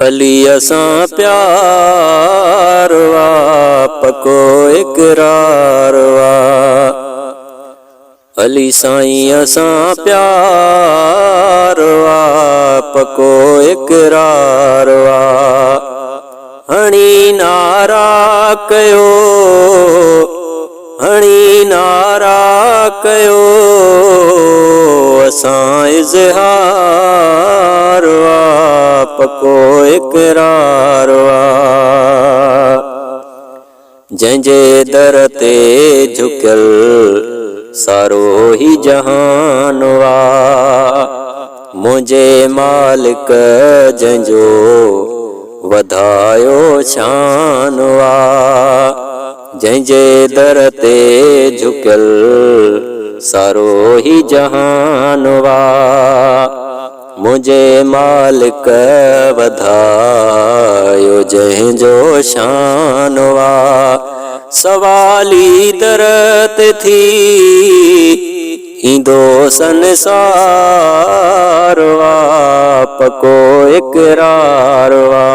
अली असां प्यार वा पको इकरार वा। अली साईं असां प्यार वा पको इकरार वा। हणी नारा कयो, हणी नारा कयो, असां इज़हार वा पको इकरार वा। जंहिंजे दर ते झुकियल सारो ही जहान वा। मुंहिंजे मालिक जंहिंजो वधायो शान वा। जंहिंजे दर ते झुकियल सारो ही जहान वा। मुंहिंजे मालिक वधायो जंहिंजो शान वा। सवाली दर ते थी ईंदो संसार वा पको इकरार वा।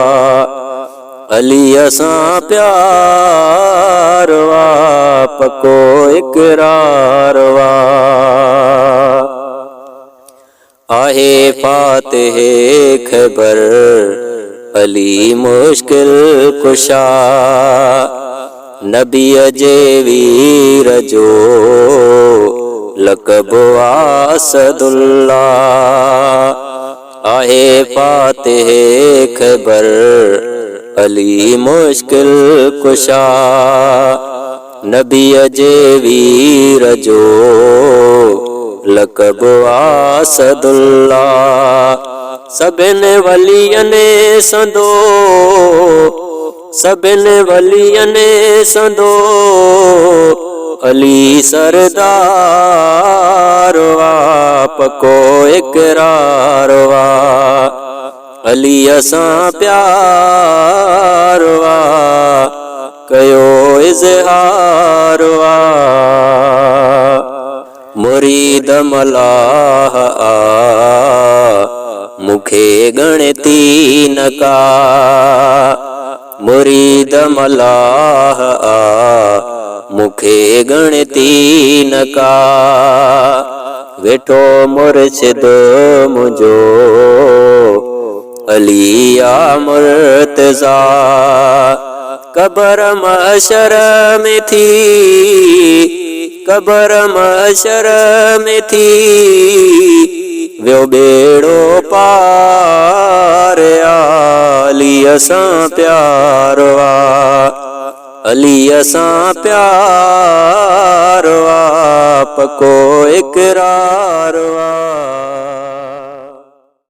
अली असां प्यार वा पको इकरार वा। आहे फातिह ख़बर अली मुश्किल कुशा। नबीअ जे वीर जो लक़ब असदुल्ला। आहे फातिह ख़बर अली मुश्किल कुशा। नबीअ जे वीर जो लक़ब असदुल्ला। सभिनि वलियनि संदो, सभिनि वलियनि संदो अली सरदार वा पको इकरार वा। अली असां प्यार वा कयो इज़हार वा। मुरीद मलाह आ मूंखे गणती न का। मुरीद मलाह आ मूंखे गणती न का। वेठो मुर्शिद मुंहिंजो अली आ मुर्तज़ा। कबर महशर में थी, कबर महशर में थी वियो बेड़ो पार। अली असां प्यार वा, अली असां प्यार वा पको इकरार वा।